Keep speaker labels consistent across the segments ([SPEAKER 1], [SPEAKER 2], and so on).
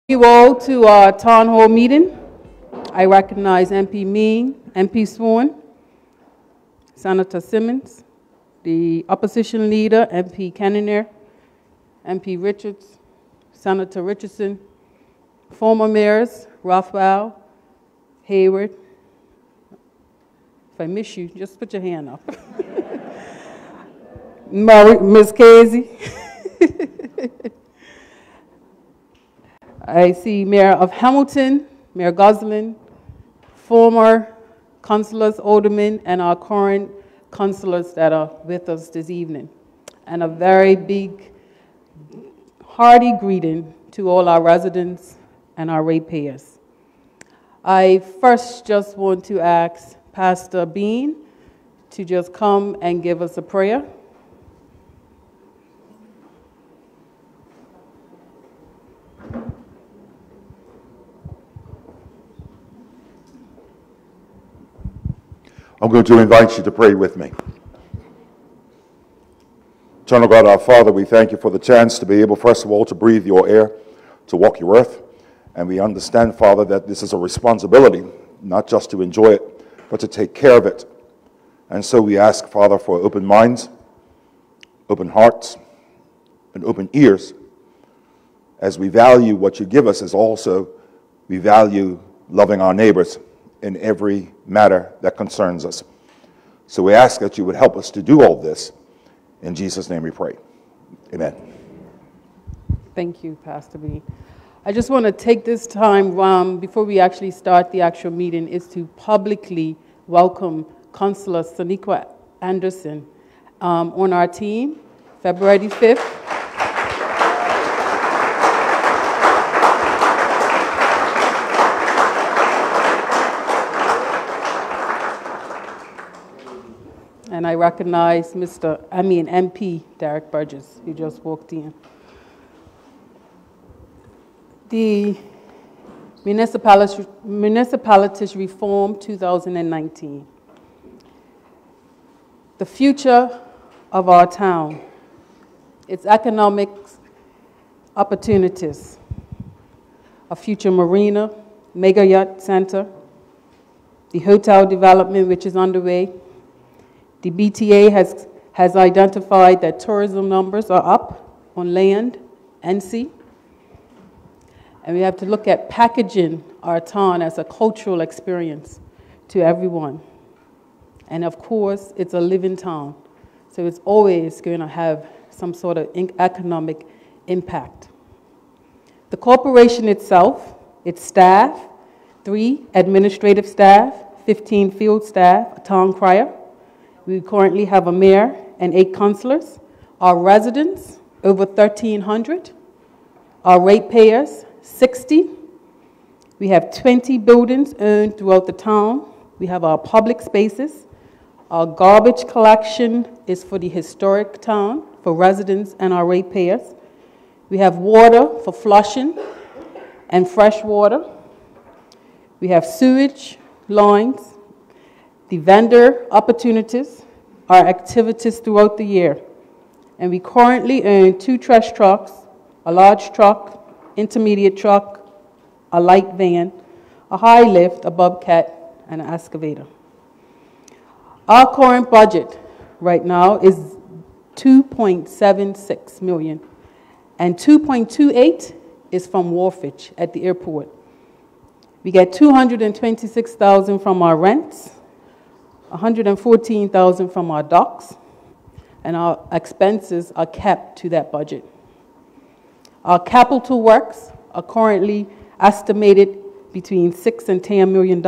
[SPEAKER 1] You all to our town hall meeting. I recognize MP Mean, MP Swan, Senator Simmons, the opposition leader, MP Kennener, MP Richards, Senator Richardson, former mayors, Rothwell, Hayward. If I miss you, just put your hand up. Ms. Casey. I see Mayor of Hamilton, Mayor Goslin, former councilors, aldermen, and our current councilors that are with us this evening. And a very big, hearty greeting to all our residents and our ratepayers. I first just want to ask Pastor Bean to just come and give us a prayer.
[SPEAKER 2] I'm going to invite you to pray with me. Eternal God, our Father, we thank you for the chance to be able, first of all, to breathe your air, to walk your earth. And we understand, Father, that this is a responsibility, not just to enjoy it, but to take care of it. And so we ask, Father, for open minds, open hearts, and open ears. As we value what you give us, as also we value loving our neighbors in every matter that concerns us. So we ask that you would help us to do all this. In Jesus' name we pray. Amen.
[SPEAKER 1] Thank you, Pastor B. I just want to take this time before we actually start the actual meeting is to publicly welcome Councillor Soniqua Anderson on our team, February 5th. And I recognize MP Derek Burgess, who just walked in. The Municipalities Reform 2019. The future of our town, its economic opportunities, a future marina, mega yacht center, the hotel development which is underway. The BTA has identified that tourism numbers are up on land and sea. And we have to look at packaging our town as a cultural experience to everyone. And of course, it's a living town. So it's always going to have some sort of economic impact. The corporation itself, its staff, 3 administrative staff, 15 field staff, a town crier. We currently have a mayor and 8 councillors. Our residents, over 1,300. Our ratepayers, 60. We have 20 buildings owned throughout the town. We have our public spaces. Our garbage collection is for the historic town, for residents and our ratepayers. We have water for flushing and fresh water. We have sewage lines, the vendor opportunities, our activities throughout the year. And we currently own 2 trash trucks, a large truck, intermediate truck, a light van, a high lift, a bobcat, and an excavator. Our current budget right now is $2.76 million, and $2.28 is from wharfage at the airport. We get $226,000 from our rents, $114,000 from our docks, and our expenses are kept to that budget. Our capital works are currently estimated between $6 and $10 million,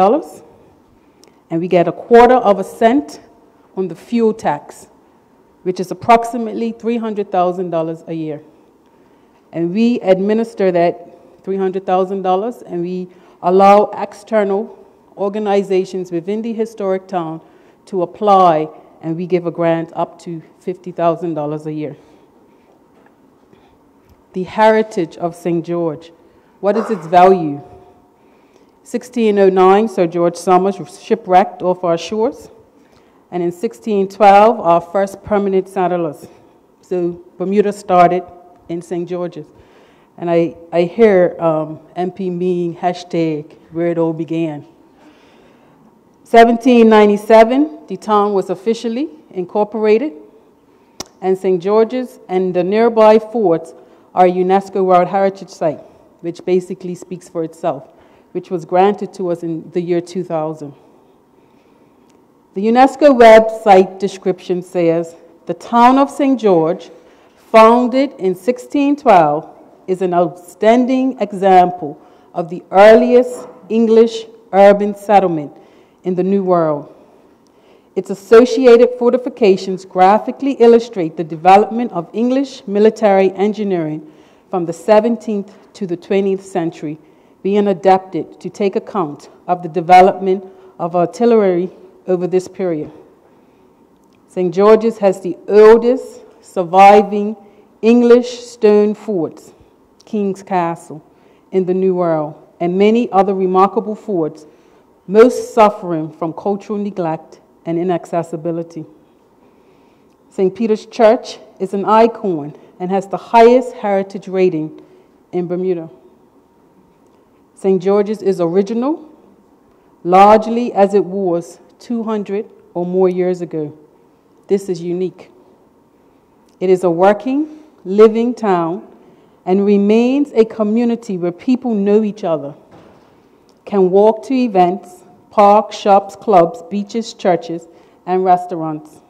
[SPEAKER 1] and we get 1/4 cent on the fuel tax, which is approximately $300,000 a year. And we administer that $300,000, and we allow external organizations within the historic town to apply, and we give a grant up to $50,000 a year. The heritage of St. George. What is its value? 1609, Sir George Somers was shipwrecked off our shores. And in 1612, our first permanent settlers. So Bermuda started in St. George's. And I hear MP mean hashtag where it all began. 1797, the town was officially incorporated, and St. George's and the nearby forts are a UNESCO World Heritage Site, which basically speaks for itself, which was granted to us in the year 2000. The UNESCO website description says, the town of St. George, founded in 1612, is an outstanding example of the earliest English urban settlement in the New World. Its associated fortifications graphically illustrate the development of English military engineering from the 17th to the 20th century, being adapted to take account of the development of artillery over this period. St. George's has the oldest surviving English stone forts, King's Castle, in the New World, and many other remarkable forts, most suffering from cultural neglect and inaccessibility. St. Peter's Church is an icon and has the highest heritage rating in Bermuda. St. George's is original, largely as it was 200 or more years ago. This is unique. It is a working, living town and remains a community where people know each other, can walk to events, parks, shops, clubs, beaches, churches, and restaurants.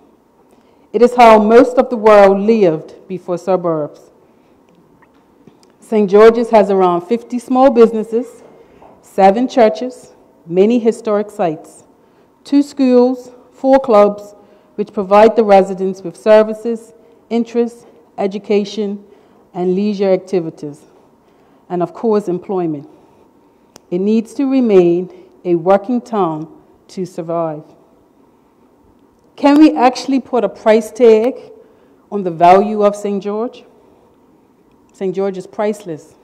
[SPEAKER 1] It is how most of the world lived before suburbs. St. George's has around 50 small businesses, 7 churches, many historic sites, 2 schools, 4 clubs, which provide the residents with services, interests, education, and leisure activities, and of course, employment. It needs to remain a working town to survive. Can we actually put a price tag on the value of St. George? St. George is priceless.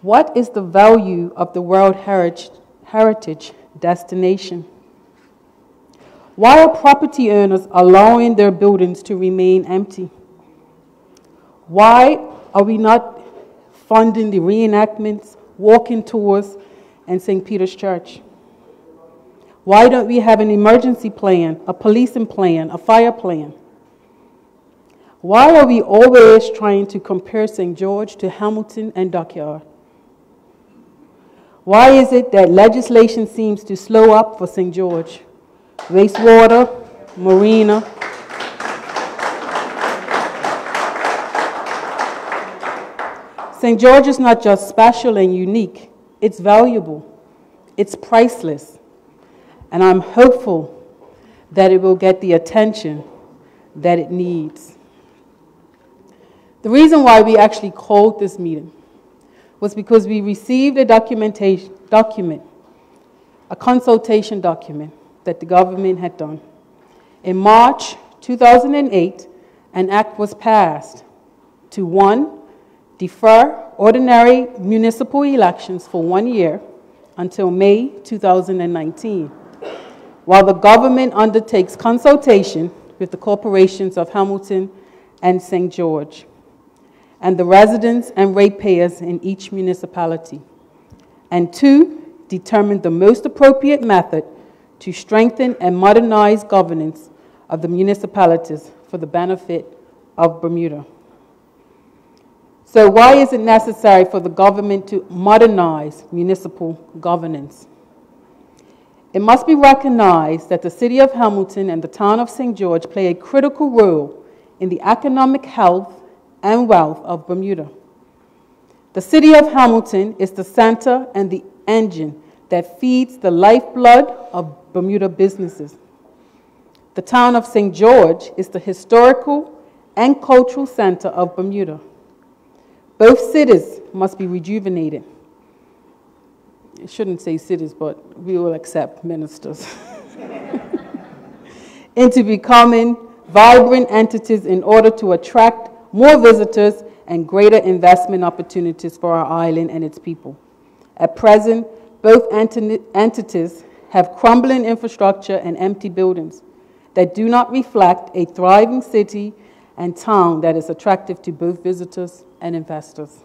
[SPEAKER 1] What is the value of the World Heritage destination? Why are property owners allowing their buildings to remain empty? Why are we not funding the reenactments, walking tours, and St. Peter's Church? Why don't we have an emergency plan, a policing plan, a fire plan? Why are we always trying to compare St. George to Hamilton and Dockyard? Why is it that legislation seems to slow up for St. George? Wastewater, marina. St. George is not just special and unique, it's valuable, it's priceless, and I'm hopeful that it will get the attention that it needs. The reason why we actually called this meeting was because we received a consultation document that the government had done. In March 2008, an act was passed to 1, defer ordinary municipal elections for 1 year until May 2019, while the government undertakes consultation with the corporations of Hamilton and St. George, and the residents and ratepayers in each municipality, and 2, determine the most appropriate method to strengthen and modernize governance of the municipalities for the benefit of Bermuda. So why is it necessary for the government to modernize municipal governance? It must be recognized that the City of Hamilton and the town of St. George play a critical role in the economic health and wealth of Bermuda. The City of Hamilton is the center and the engine that feeds the lifeblood of Bermuda businesses. The town of St. George is the historical and cultural center of Bermuda. Both cities must be rejuvenated. I shouldn't say cities, but we will accept ministers. Into becoming vibrant entities in order to attract more visitors and greater investment opportunities for our island and its people. At present, both entities have crumbling infrastructure and empty buildings that do not reflect a thriving city and town that is attractive to both visitors and investors.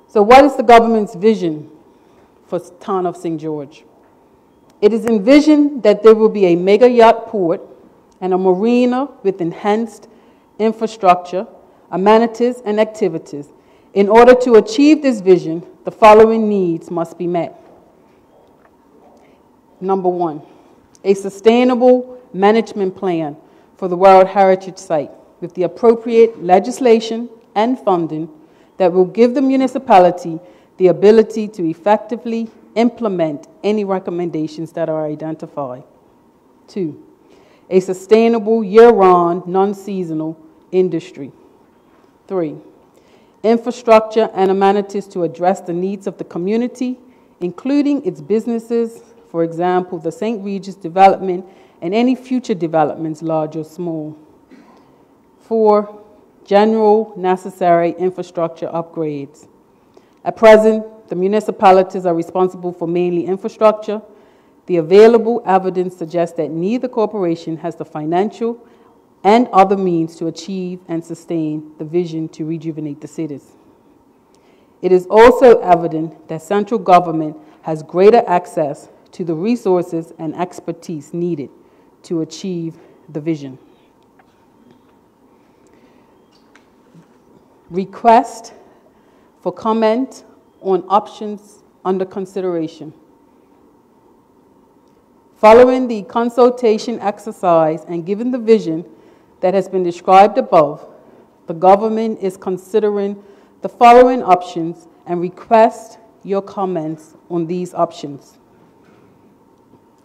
[SPEAKER 1] So what is the government's vision for the town of St. George? It is envisioned that there will be a mega yacht port and a marina with enhanced infrastructure, amenities, and activities. In order to achieve this vision, the following needs must be met. Number one, a sustainable management plan for the World Heritage Site with the appropriate legislation and funding that will give the municipality the ability to effectively implement any recommendations that are identified. 2, a sustainable year-round, non-seasonal industry. 3, infrastructure and amenities to address the needs of the community, including its businesses, for example, the St. Regis development and any future developments, large or small. 4, general necessary infrastructure upgrades. At present, the municipalities are responsible for mainly infrastructure. The available evidence suggests that neither corporation has the financial and other means to achieve and sustain the vision to rejuvenate the cities. It is also evident that central government has greater access to the resources and expertise needed to achieve the vision. Request for comment on options under consideration. Following the consultation exercise and given the vision that has been described above, the government is considering the following options and request your comments on these options.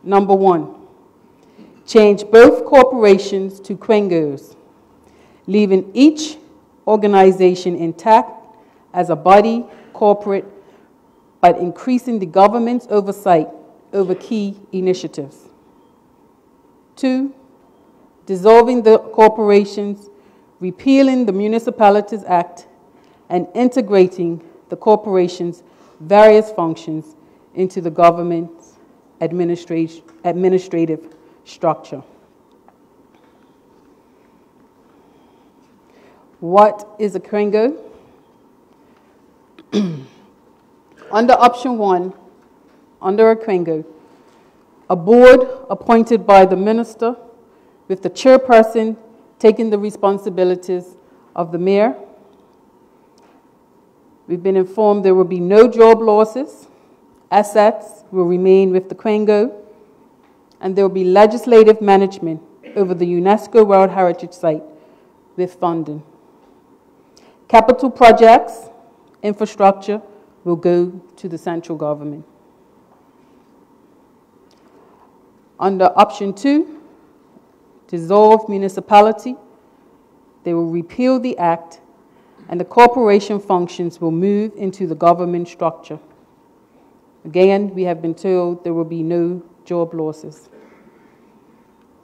[SPEAKER 1] Number 1, change both corporations to Quengos, leaving each organization intact as a body corporate, but increasing the government's oversight over key initiatives. 2, dissolving the corporations, repealing the Municipalities Act, and integrating the corporation's various functions into the government's administrative structure. What is a Quengo? Under option 1, under a Quengo, a board appointed by the minister with the chairperson taking the responsibilities of the mayor. We've been informed there will be no job losses, assets will remain with the Quengo, and there will be legislative management over the UNESCO World Heritage Site with funding. Capital projects, infrastructure will go to the central government. Under option 2, dissolve municipality, they will repeal the act and the corporation functions will move into the government structure. Again, we have been told there will be no job losses.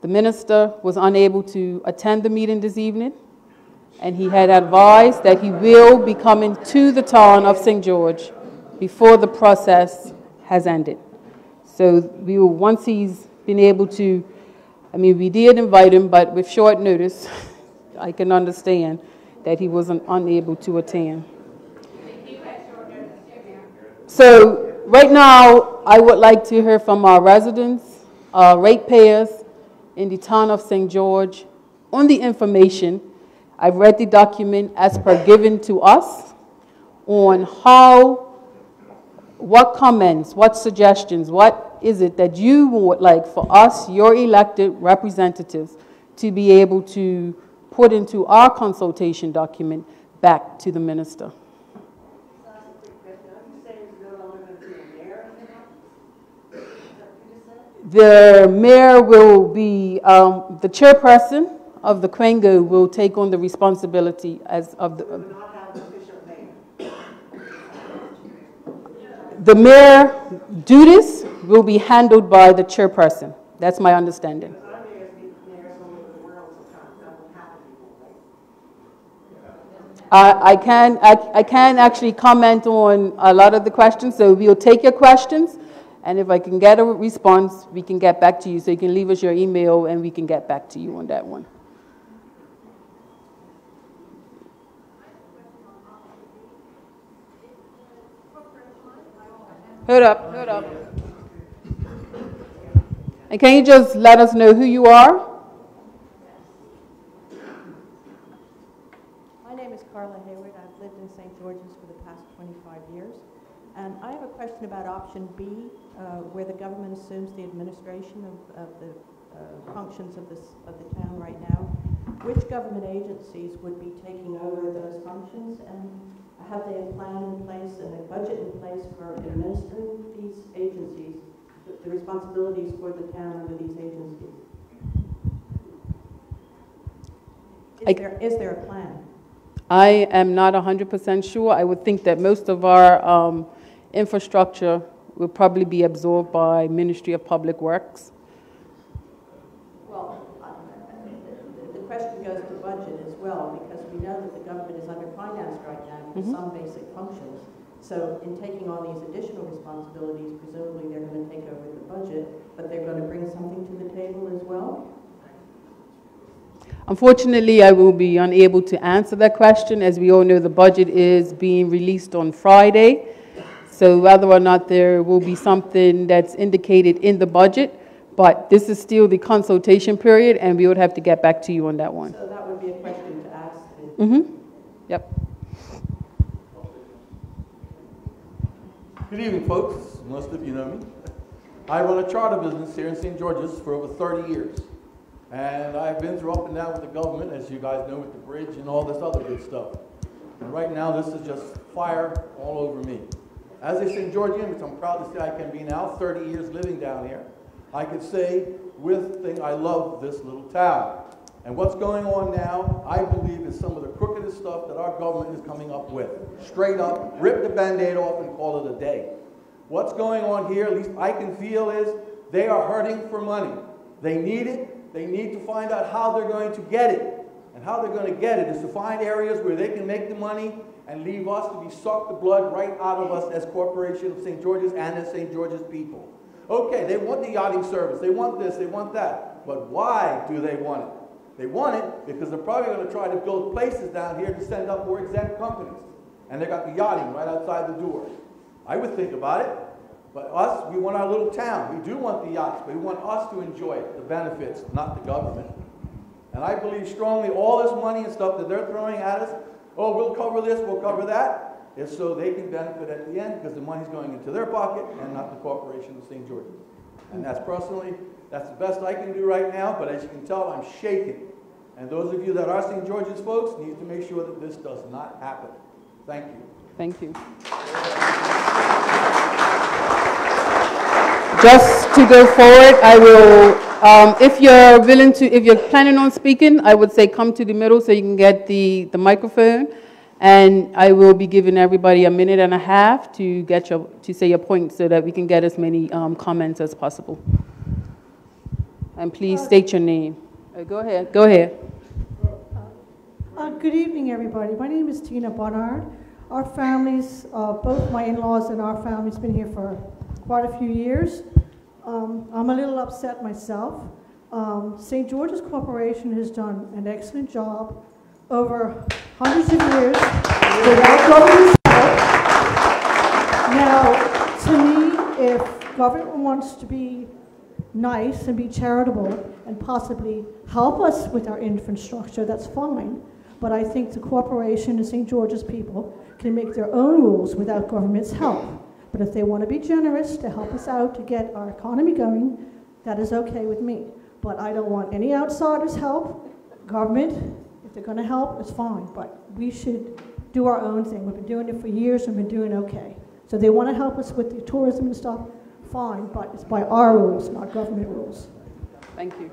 [SPEAKER 1] The minister was unable to attend the meeting this evening, and he had advised that he will be coming to the town of St. George before the process has ended. So we will, once he's been able to, we did invite him, but with short notice, I can understand that he wasn't unable to attend. So right now, I would like to hear from our residents, our ratepayers in the town of St. George on the information. I've read the document as per given to us on what comments, what suggestions, what is it that you would like for us, your elected representatives, to be able to put into our consultation document back to the minister. The mayor will be, the chairperson of the Quengo will take on the responsibility as of the mayor duties will be handled by the chairperson. That's my understanding. I can actually comment on a lot of the questions, so we'll take your questions, and if I can get a response, we can get back to you. So you can leave us your email, and we can get back to you on that one. Hold up, hold up. And can you just let us know who you are?
[SPEAKER 3] My name is Carla Hayward. I've lived in St. George's for the past 25 years. And I have a question about option B, where the government assumes the administration of the functions of the town right now. Which government agencies would be taking over those functions, and have they a plan in place and a budget in place for administering these agencies, the responsibilities for the town under these agencies? Is there a plan?
[SPEAKER 1] I am not 100% sure. I would think that most of our infrastructure will probably be absorbed by Ministry of Public Works.
[SPEAKER 3] Well, the question goes to budget as well, because we know that the government is underfinanced right now for some basic functions. So in taking on these additional responsibilities, presumably they're going to take over the budget, but they're going to bring something to the table as well?
[SPEAKER 1] Unfortunately, I will be unable to answer that question. As we all know, the budget is being released on Friday. So whether or not there will be something that's indicated in the budget, but this is still the consultation period, and we would have to get back to you on that one.
[SPEAKER 3] So that would be a question to ask.
[SPEAKER 1] Yep.
[SPEAKER 4] Good evening, folks. Most of you know me. I run a charter business here in St. George's for over 30 years. And I've been through up and down with the government, as you guys know, with the bridge and all this other good stuff. And right now, this is just fire all over me. As a St. Georgian, which I'm proud to say I can be now, 30 years living down here, I could say I love this little town. And what's going on now, I believe, is some of the crookedest stuff that our government is coming up with. Straight up, rip the Band-Aid off and call it a day. What's going on here, at least I can feel, is they are hurting for money. They need it. They need to find out how they're going to get it. And how they're going to get it is to find areas where they can make the money and leave us to be sucked the blood right out of us as Corporation of St. George's and as St. George's people. Okay, they want the yachting service. They want this. They want that. But why do they want it? They want it because they're probably going to try to build places down here to send up more exempt companies. And they got the yachting right outside the door. I would think about it. But us, we want our little town. We do want the yachts, but we want us to enjoy it, the benefits, not the government. And I believe strongly all this money and stuff that they're throwing at us, oh, we'll cover this, we'll cover that, is so they can benefit at the end because the money's going into their pocket and not the Corporation of St. George's. And that's the best I can do right now, but as you can tell, I'm shaking. And those of you that are St. George's folks need to make sure that this does not happen. Thank you.
[SPEAKER 1] Thank you. Just to go forward, I will, if you're planning on speaking, I would say come to the middle so you can get the microphone. And I will be giving everybody a minute and a half to say your point so that we can get as many comments as possible. And please state your name. Go ahead. Go ahead.
[SPEAKER 5] Good evening, everybody. My name is Tina Barnard. Our families, both my in-laws and our family's been here for quite a few years. I'm a little upset myself. St. George's Corporation has done an excellent job over hundreds of years without government help. Now, to me, if government wants to be nice and be charitable and possibly help us with our infrastructure, that's fine. But I think the corporation and St. George's people can make their own rules without government's help. But if they want to be generous to help us out to get our economy going, that is okay with me. But I don't want any outsiders' help. Government, if they're going to help, it's fine. But we should do our own thing. We've been doing it for years and been doing okay. So they want to help us with the tourism and stuff, fine. But it's by our rules, not government rules.
[SPEAKER 1] Thank you.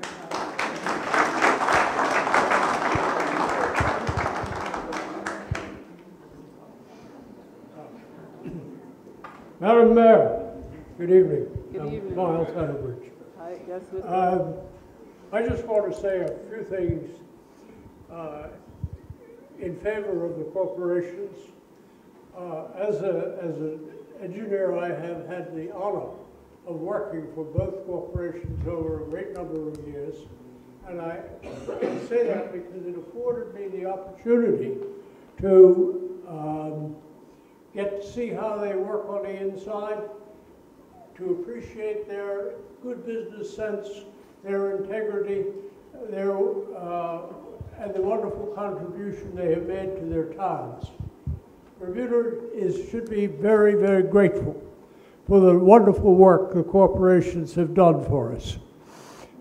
[SPEAKER 6] Madam Mayor, good evening.
[SPEAKER 1] Good evening.
[SPEAKER 6] Miles Edwards.
[SPEAKER 1] Hi, yes,
[SPEAKER 6] I just want to say a few things in favor of the corporations. As an engineer, I have had the honor of working for both corporations over a great number of years. And I say that because it afforded me the opportunity to get to see how they work on the inside to appreciate their good business sense, their integrity, and the wonderful contribution they have made to their towns. Bermuda should be very, very grateful for the wonderful work the corporations have done for us.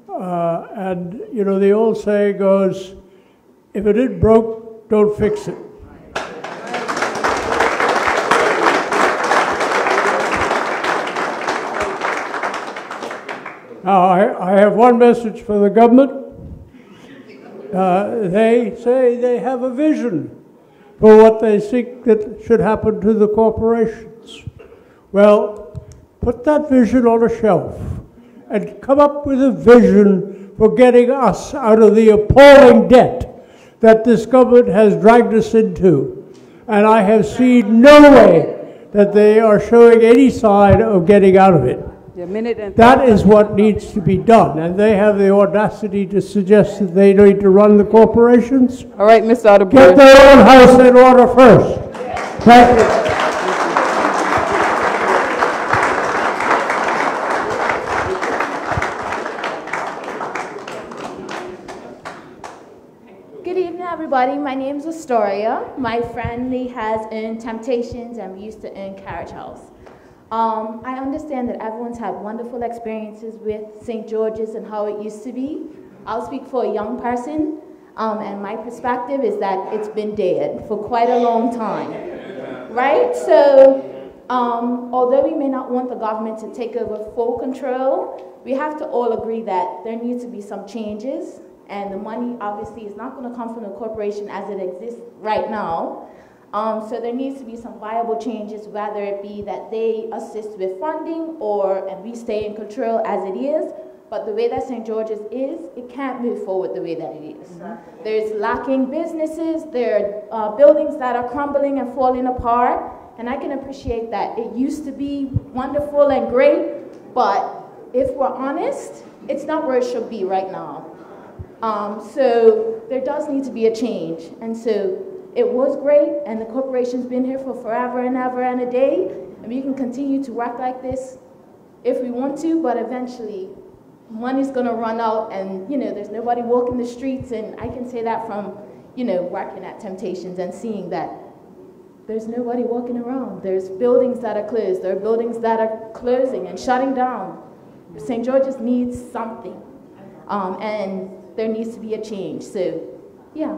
[SPEAKER 6] And, you know, the old saying goes, if it ain't broke, don't fix it. Now, I have one message for the government. They say they have a vision for what they think that should happen to the corporations. Well, put that vision on a shelf and come up with a vision for getting us out of the appalling debt that this government has dragged us into. And I have seen no way that they are showing any sign of getting out of it. That is what needs to be done, and they have the audacity to suggest that they need to run the corporations.
[SPEAKER 1] All right, Mr. Otterberg.
[SPEAKER 6] Get their own house in order first. Thank you.
[SPEAKER 7] Good evening, everybody. My name is Astoria. My friend Lee has earned Temptations, and we used to earn Carriage House. I understand that everyone's had wonderful experiences with St. George's and how it used to be. I'll speak for a young person, and my perspective is that it's been dead for quite a long time, right? So, although we may not want the government to take over full control, we have to all agree that there needs to be some changes, and the money obviously is not going to come from the corporation as it exists right now. So there needs to be some viable changes, whether it be that they assist with funding and we stay in control as it is. But the way that St. George's is, it can't move forward the way that it is. Mm-hmm. There's lacking businesses, there are buildings that are crumbling and falling apart, and I can appreciate that. It used to be wonderful and great, but if we're honest, it's not where it should be right now. So there does need to be a change, and so it was great, and the corporation's been here for forever and ever and a day, and we can continue to work like this if we want to, but eventually money's gonna run out, and you know, there's nobody walking the streets, and I can say that from, you know, working at Temptations and seeing that there's nobody walking around. There's buildings that are closed, there are buildings that are closing and shutting down. St. George's needs something, and there needs to be a change, so yeah.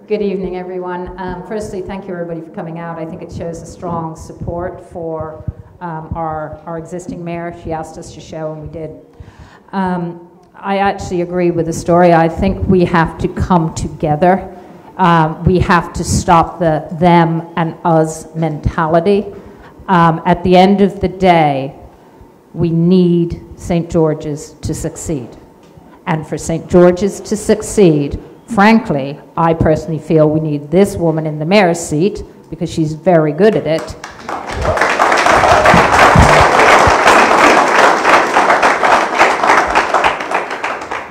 [SPEAKER 8] Good evening, everyone. Firstly, thank you everybody for coming out. I think it shows a strong support for our existing mayor. She asked us to show, and we did. I actually agree with the story. I think we have to come together. We have to stop the them and us mentality. At the end of the day, we need St. George's to succeed. And for St. George's to succeed, frankly, I personally feel we need this woman in the mayor's seat because she's very good at it.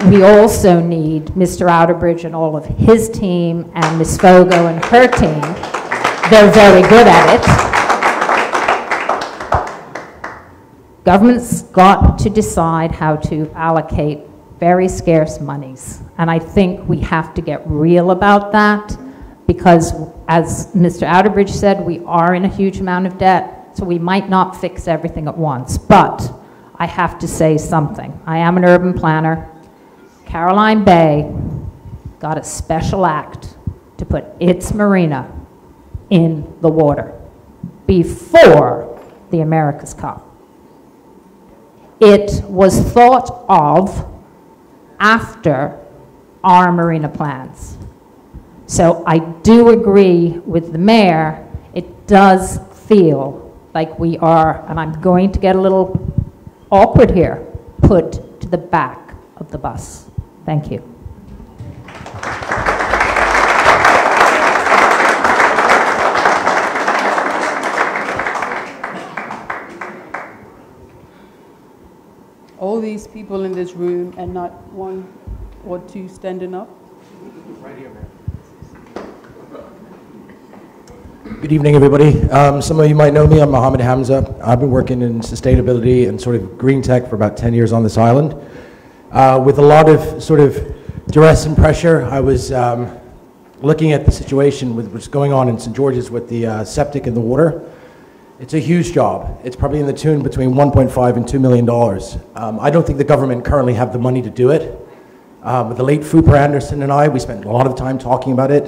[SPEAKER 8] We also need Mr. Outerbridge and all of his team and Ms. Fogo and her team. They're very good at it. Government's got to decide how to allocate very scarce monies. And I think we have to get real about that because, as Mr. Outerbridge said, we are in a huge amount of debt, so we might not fix everything at once. But I have to say something. I am an urban planner. Caroline Bay got a special act to put its marina in the water before the America's Cup. It was thought of after our marina plans. So I do agree with the mayor. It does feel like we are, and I'm going to get a little awkward here, put to the back of the bus. Thank you.
[SPEAKER 1] All these people in this room and not one or two standing up.
[SPEAKER 9] Right here, man. Good evening, everybody. Some of you might know me. I'm Mohammed Hamza. I've been working in sustainability and sort of green tech for about 10 years on this island. With a lot of sort of duress and pressure, I was looking at the situation with what's going on in St. George's with the septic and the water. It's a huge job. It's probably in the tune between $1.5 and $2 million. I don't think the government currently have the money to do it. With the late Fuper Anderson and I, we spent a lot of time talking about it.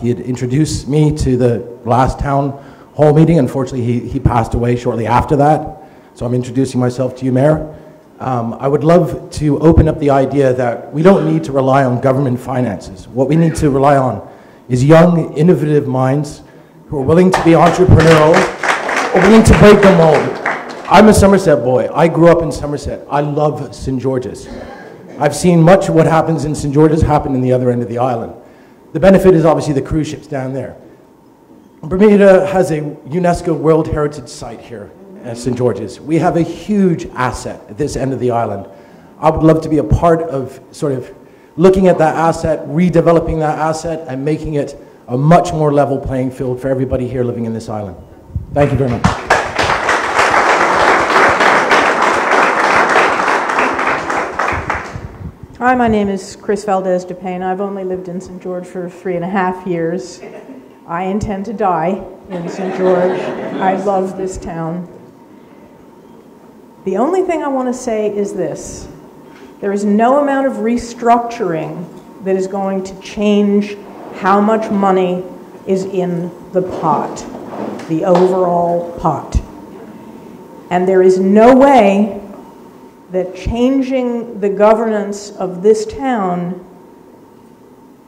[SPEAKER 9] He had introduced me to the last town hall meeting. Unfortunately, he passed away shortly after that. So I'm introducing myself to you, Mayor. I would love to open up the idea that we don't need to rely on government finances. What we need to rely on is young, innovative minds who are willing to be entrepreneurial or willing to break the mold. I'm a Somerset boy. I grew up in Somerset. I love St. George's. I've seen much of what happens in St. George's happen in the other end of the island. The benefit is obviously the cruise ships down there. Bermuda has a UNESCO World Heritage Site here at St. George's. We have a huge asset at this end of the island. I would love to be a part of sort of looking at that asset, redeveloping that asset, and making it a much more level playing field for everybody here living in this island. Thank you very much.
[SPEAKER 10] Hi, my name is Chris Valdez DePayne. I've only lived in St. George for 3.5 years. I intend to die in St. George. I love this town. The only thing I want to say is this. There is no amount of restructuring that is going to change how much money is in the pot, the overall pot. And there is no way that changing the governance of this town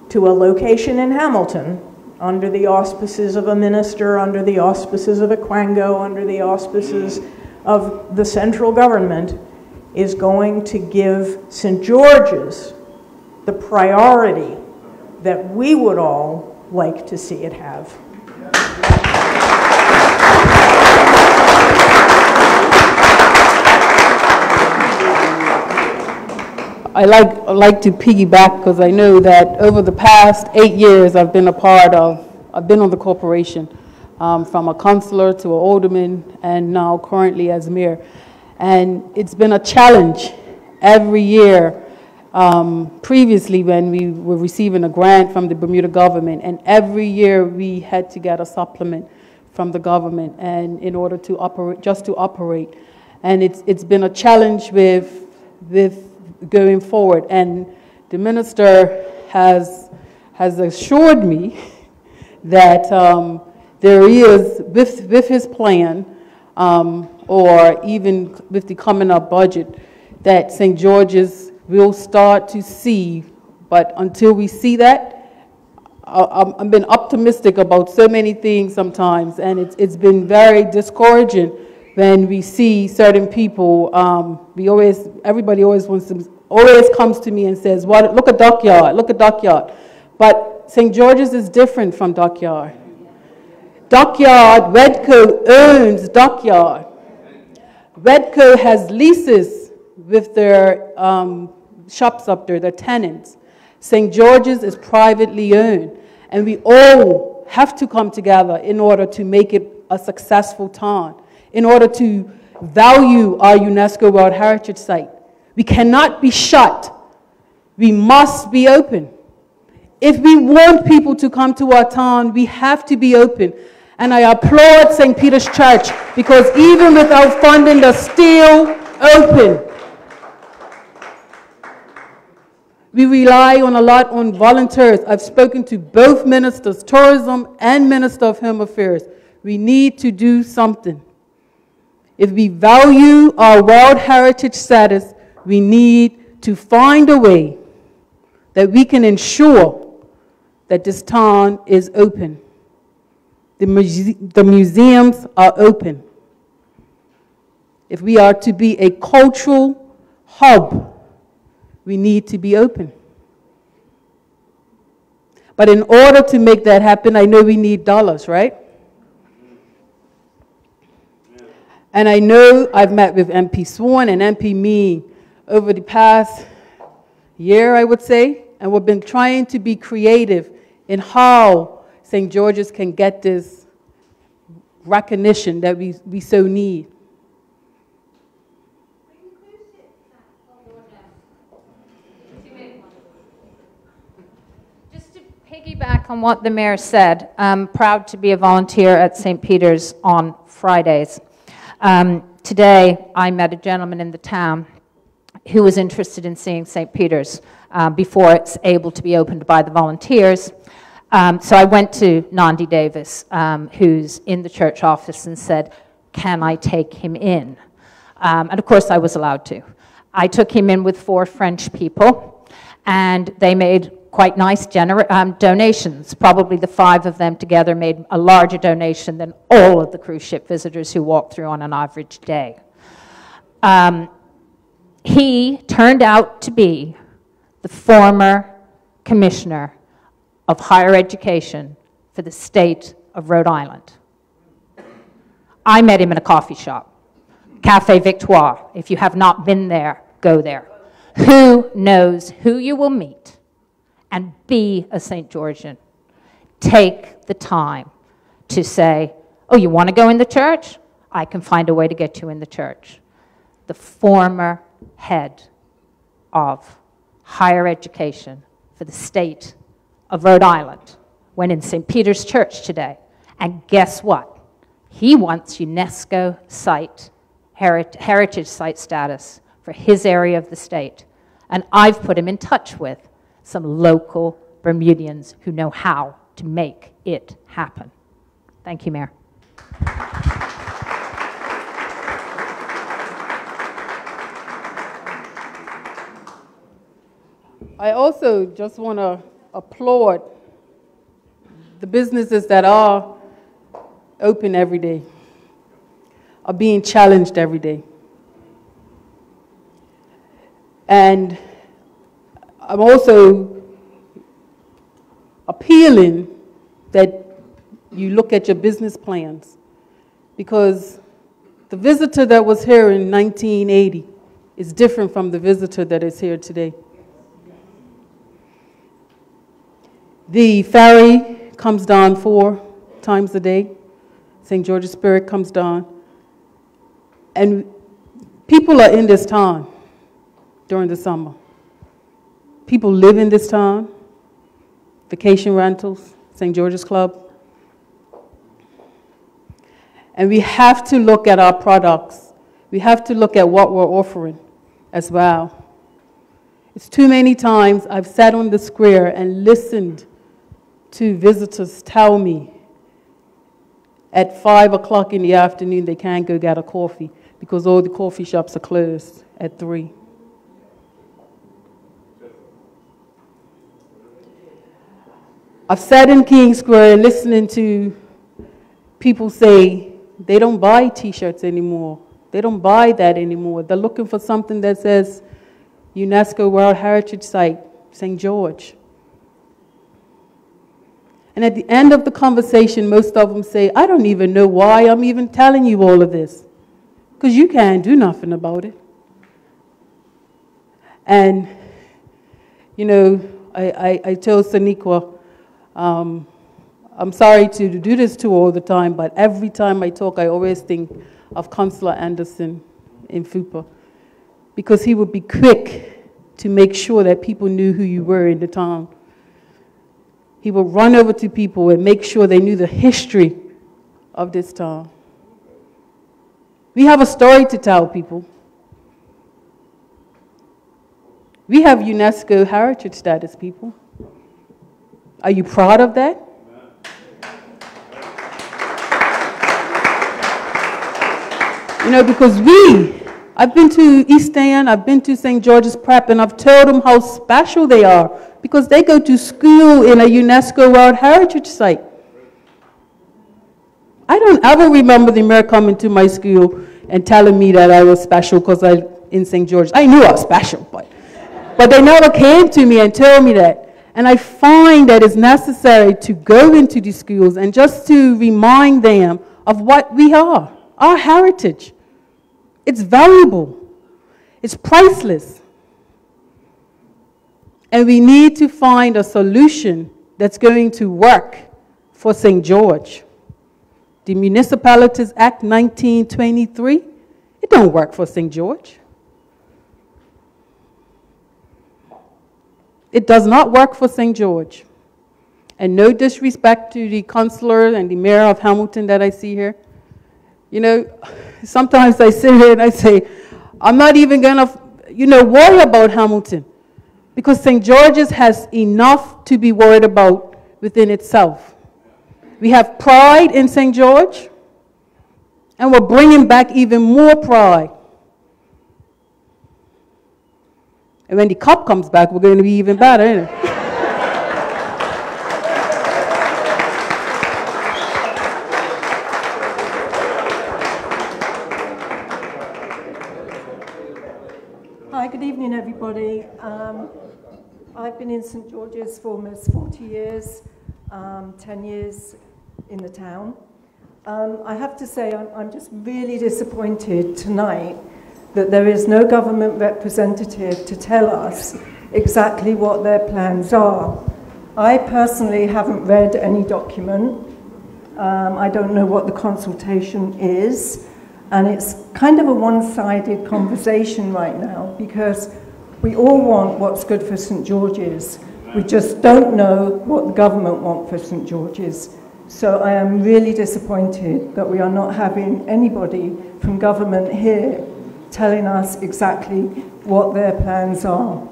[SPEAKER 10] to a location in Hamilton, under the auspices of a minister, under the auspices of a quango, under the auspices of the central government, is going to give St. George's the priority that we would all like to see it have.
[SPEAKER 1] I like to piggyback because I know that over the past 8 years I've been on the corporation, from a councillor to an alderman and now currently as mayor. And it's been a challenge every year, previously when we were receiving a grant from the Bermuda government, and every year we had to get a supplement from the government and in order to operate, just to operate. And it's been a challenge with going forward, and the minister has assured me that there is, with his plan, or even with the coming up budget, that St. George's will start to see, but until we see that, I've been optimistic about so many things sometimes, and it's been very discouraging when we see certain people. Everybody always comes to me and says, "What? Look at Dockyard, look at Dockyard." But St. George's is different from Dockyard. Dockyard, Wedco owns Dockyard. Wedco has leases with their shops up there, their tenants. St. George's is privately owned, and we all have to come together in order to make it a successful town, in order to value our UNESCO World Heritage Site. We cannot be shut. We must be open. If we want people to come to our town, we have to be open. And I applaud St. Peter's Church, because even without funding, they're still open. We rely a lot on volunteers. I've spoken to both ministers, tourism and Minister of Home Affairs. We need to do something. If we value our World Heritage status, we need to find a way that we can ensure that this town is open. The museums are open. If we are to be a cultural hub, we need to be open. But in order to make that happen, I know we need dollars, right? And I know I've met with MP Swan and MP Mean over the past year, I would say, And we've been trying to be creative in how St. George's can get this recognition that we so need.
[SPEAKER 8] Just to piggyback on what the mayor said, I'm proud to be a volunteer at St. Peter's on Fridays. Today, I met a gentleman in the town who was interested in seeing St. Peter's before it's able to be opened by the volunteers. So I went to Nandi Davis, who's in the church office, and said, can I take him in? And of course I was allowed to. I took him in with 4 French people, and they made quite nice donations. Probably the 5 of them together made a larger donation than all of the cruise ship visitors who walked through on an average day. He turned out to be the former commissioner of higher education for the state of Rhode Island. I met him in a coffee shop, Café Victoire. If you have not been there, go there. Who knows who you will meet? And be a St. Georgian. Take the time to say, oh, you want to go in the church? I can find a way to get you in the church. The former head of higher education for the state of Rhode Island went in St. Peter's Church today. And guess what? He wants UNESCO site, heritage site status for his area of the state. And I've put him in touch with some local Bermudians who know how to make it happen. Thank you, Mayor.
[SPEAKER 1] I also just want to applaud the businesses that are open every day, are being challenged every day. And I'm also appealing that you look at your business plans, because the visitor that was here in 1980 is different from the visitor that is here today. The ferry comes down 4 times a day. St. George's Spirit comes down. And people are in this town during the summer. People live in this town. Vacation rentals, St. George's Club. And we have to look at our products. We have to look at what we're offering as well. It's too many times I've sat on the square and listened to visitors tell me at 5 o'clock in the afternoon they can't go get a coffee because all the coffee shops are closed at 3. I've sat in King Square listening to people say they don't buy T-shirts anymore. They don't buy that anymore. They're looking for something that says UNESCO World Heritage Site, St. George. And at the end of the conversation, most of them say, I don't even know why I'm even telling you all of this, because you can't do nothing about it. And, you know, I told Saniqua, I'm sorry to do this to her all the time, but every time I talk, I always think of Councillor Anderson in Fupa, because he would be quick to make sure that people knew who you were in the town. He would run over to people and make sure they knew the history of this town. We have a story to tell people. We have UNESCO heritage status, people. Are you proud of that? You know, because I've been to East End, I've been to St. George's Prep, and I've told them how special they are, because they go to school in a UNESCO World Heritage Site. I don't ever remember the mayor coming to my school and telling me that I was special because I'm in St. George's. I knew I was special, but they never came to me and told me that. And I find that it's necessary to go into the schools and just to remind them of what we are, our heritage. It's valuable. It's priceless. And we need to find a solution that's going to work for St. George. The Municipalities Act 1923, it don't work for St. George. It does not work for St. George. And no disrespect to the councillor and the mayor of Hamilton that I see here. You know, sometimes I sit here and I say, I'm not even going to, worry about Hamilton, because St. George's has enough to be worried about within itself. We have pride in St. George, and we're bringing back even more pride. And when the cup comes back, we're going to be even better, isn't it?
[SPEAKER 11] Hi, good evening, everybody. I've been in St. George's for almost 40 years, 10 years in the town. I have to say I'm just really disappointed tonight that there is no government representative to tell us exactly what their plans are. I personally haven't read any document. I don't know what the consultation is. And it's kind of a one-sided conversation right now, because we all want what's good for St. George's. We just don't know what the government want for St. George's. So I am really disappointed that we are not having anybody from government here telling us exactly what their plans are.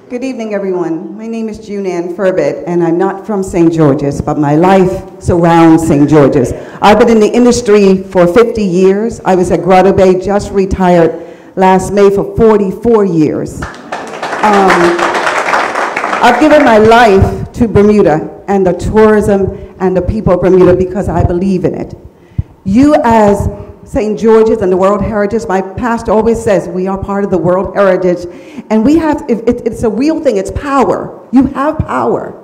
[SPEAKER 12] Good evening, everyone. My name is June Ann Furbett, and I'm not from St. George's, but my life surrounds St. George's. I've been in the industry for 50 years. I was at Grotto Bay, just retired last May for 44 years. I've given my life to Bermuda and the tourism and the people of Bermuda because I believe in it. You as St. George's and the World Heritage, my pastor always says we are part of the World Heritage, and we have, it's a real thing, it's power. You have power,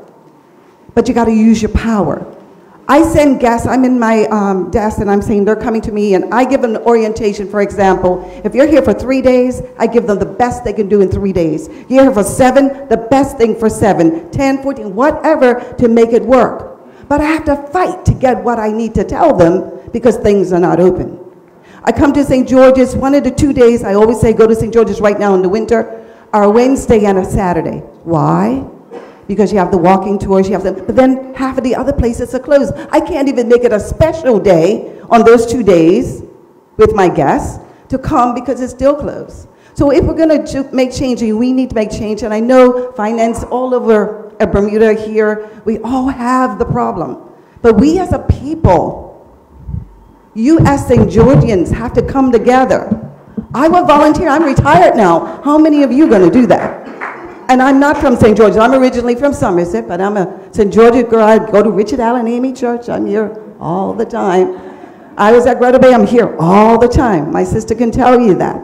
[SPEAKER 12] but you got to use your power. I send guests, I'm in my desk and I'm saying they're coming to me, and I give them an orientation. For example, if you're here for 3 days, I give them the best they can do in 3 days. You're here for 7, the best thing for 7, 10, 14, whatever to make it work. But I have to fight to get what I need to tell them because things are not open. I come to St. George's, one of the 2 days, I always say go to St. George's right now in the winter, are a Wednesday and a Saturday. Why? Because you have the walking tours, you have but then half of the other places are closed. I can't even make it a special day on those 2 days with my guests to come because it's still closed. So if we're going to make change, we need to make change, and I know finance all over Bermuda here, we all have the problem. But we as a people, you as St. Georgians have to come together. I will volunteer, I'm retired now. How many of you are going to do that? And I'm not from St. George's, I'm originally from Somerset, but I'm a St. George's girl. I go to Richard Allen Amy Church, I'm here all the time. I was at Grotto Bay, I'm here all the time. My sister can tell you that.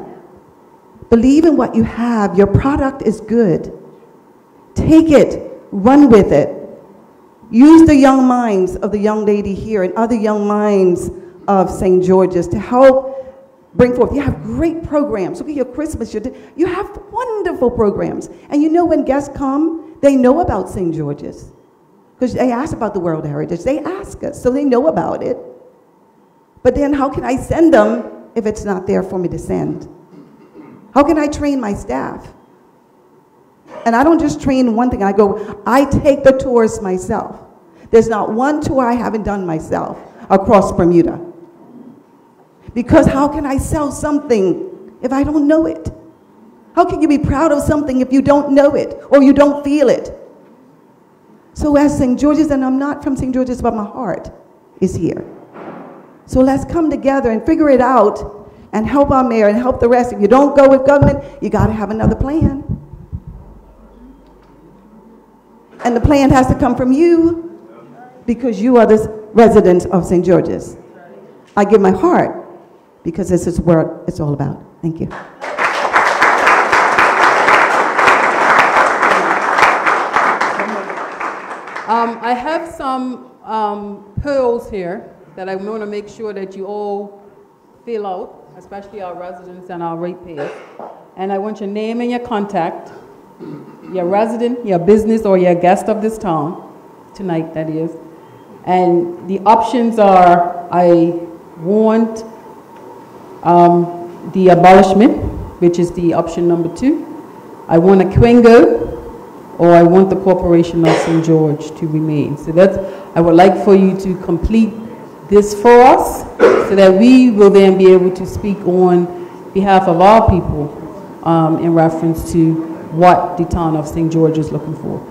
[SPEAKER 12] Believe in what you have, your product is good. Take it, run with it. Use the young minds of the young lady here and other young minds of St. George's to help bring forth. You have great programs. Look at your Christmas. You have wonderful programs. And you know when guests come, they know about St. George's. Because they ask about the World Heritage. They ask us, so they know about it. But then how can I send them if it's not there for me to send? How can I train my staff? And I don't just train one thing. I take the tours myself. There's not one tour I haven't done myself across Bermuda. Because how can I sell something if I don't know it? How can you be proud of something if you don't know it or you don't feel it? So as St. George's, and I'm not from St. George's, but my heart is here. So let's come together and figure it out and help our mayor and help the rest. If you don't go with government, you got to have another plan. And the plan has to come from you because you are the residents of St. George's. I give my heart because this is what it's all about. Thank you.
[SPEAKER 1] I have some pearls here that I want to make sure that you all fill out, especially our residents and our ratepayers. And I want your name and your contact, your resident, your business, or your guest of this town, tonight that is. And the options are, I want the abolishment, which is the option number 2. I want a Quingo, or I want the Corporation of St. George to remain. So that's, I would like for you to complete this for us, so that we will then be able to speak on behalf of our people in reference to what the town of St. George is looking for.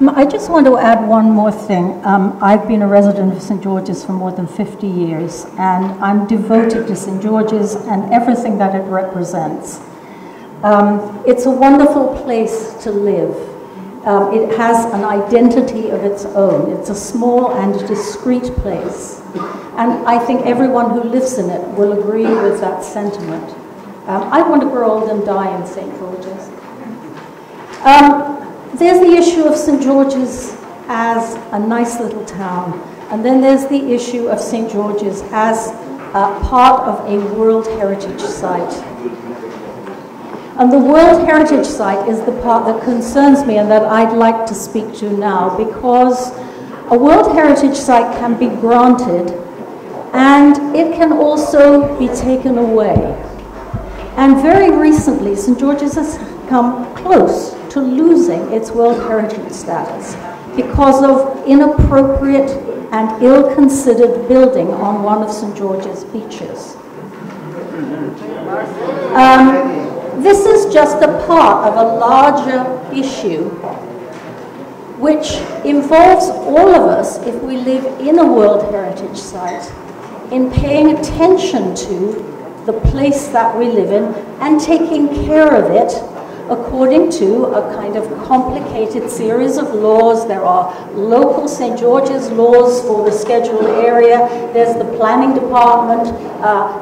[SPEAKER 13] I just want to add one more thing. I've been a resident of St. George's for more than 50 years, and I'm devoted to St. George's and everything that it represents. It's a wonderful place to live. It has an identity of its own. It's a small and discreet place. And I think everyone who lives in it will agree with that sentiment. I want to grow old and die in St. George's. There's the issue of St. George's as a nice little town, and then there's the issue of St. George's as part of a World Heritage Site. And the World Heritage Site is the part that concerns me and that I'd like to speak to now, because a World Heritage Site can be granted and it can also be taken away. And very recently, St. George's has come close to losing its World Heritage status because of inappropriate and ill-considered building on one of St. George's beaches. This is just a part of a larger issue which involves all of us, if we live in a World Heritage Site, in paying attention to the place that we live in and taking care of it according to a kind of complicated series of laws. There are local St. George's laws for the scheduled area, there's the planning department,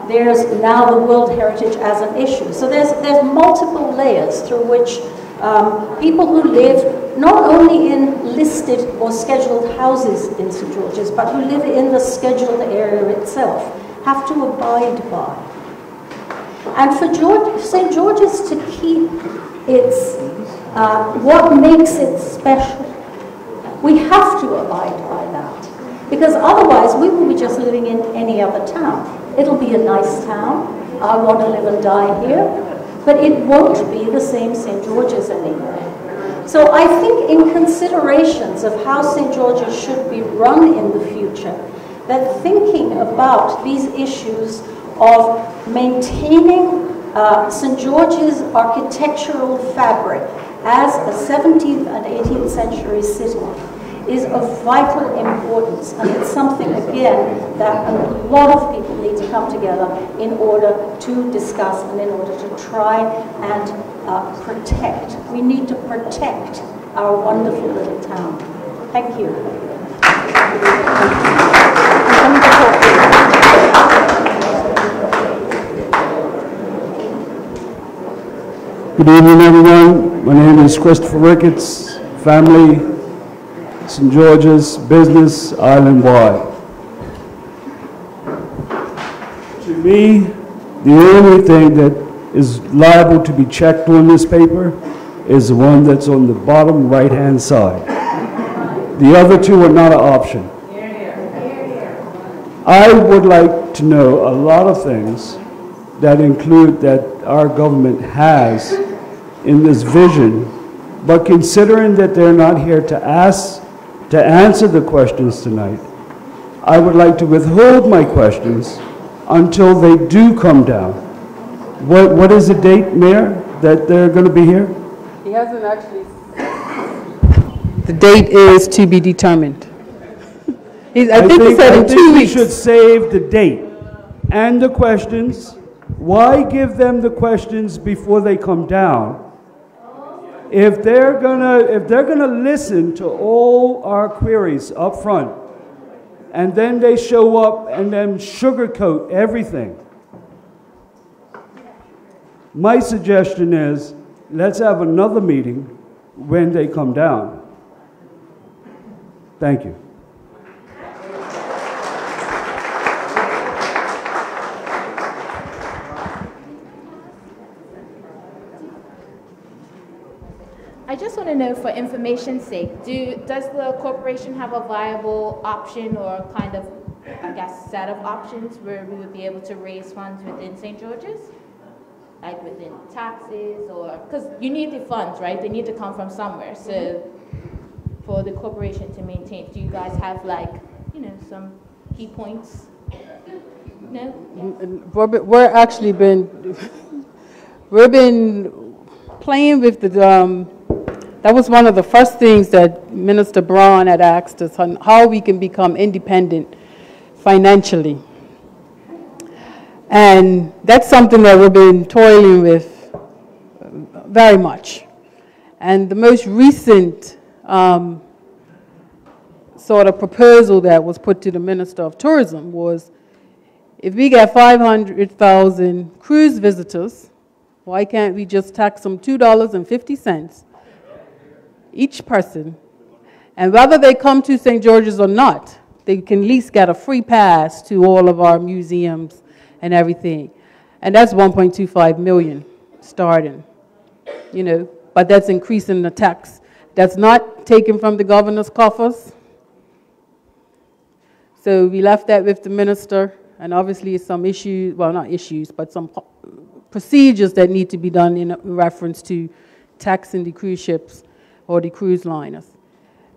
[SPEAKER 13] there's now the World Heritage as an issue. So there's multiple layers through which people who live not only in listed or scheduled houses in St. George's, but who live in the scheduled area itself, have to abide by. And for St. George's to keep its, what makes it special, we have to abide by that. Because otherwise we will be just living in any other town. It'll be a nice town, I want to live and die here, but it won't be the same St. George's anymore. So I think in considerations of how St. George's should be run in the future, that thinking about these issues of maintaining St. George's architectural fabric as a 17th and 18th century city is of vital importance, and it's something, again, that a lot of people need to come together in order to discuss and in order to try and protect. We need to protect our wonderful little town. Thank you.
[SPEAKER 14] Good evening, everyone. My name is Christopher Ricketts, family, St. George's, business, island-wide. To me, the only thing that is liable to be checked on this paper is the one that's on the bottom right-hand side. The other two are not an option. I would like to know a lot of things that include that our government has in this vision, but considering that they're not here to answer the questions tonight, I would like to withhold my questions until they do come down. What is the date, Mayor, that they're going to be here?
[SPEAKER 1] He hasn't actually. The date is to be determined. I think he said in 2 weeks.
[SPEAKER 14] We should save the date and the questions. Why give them the questions before they come down? If they're gonna listen to all our queries up front, and then they show up and then sugarcoat everything, my suggestion is let's have another meeting when they come down. Thank you.
[SPEAKER 7] I just want to know, for information's sake, does the corporation have a viable option or kind of, I guess, set of options where we would be able to raise funds within St. George's? Like within taxes, or, because you need the funds, right? They need to come from somewhere. So for the corporation to maintain, do you guys have, like, you know, some key points? No?
[SPEAKER 1] We're actually we've been playing with the, that was one of the first things that Minister Braun had asked us on how we can become independent financially. And that's something that we've been toiling with very much. And the most recent sort of proposal that was put to the Minister of Tourism was, if we get 500,000 cruise visitors, why can't we just tax them $2.50 each person? And whether they come to St. George's or not, they can at least get a free pass to all of our museums and everything. And that's 1.25 million starting, you know, but that's increasing the tax. That's not taken from the governor's coffers. So we left that with the minister, and obviously some issues, well, not issues, but some procedures that need to be done in reference to taxing the cruise ships or the cruise liners.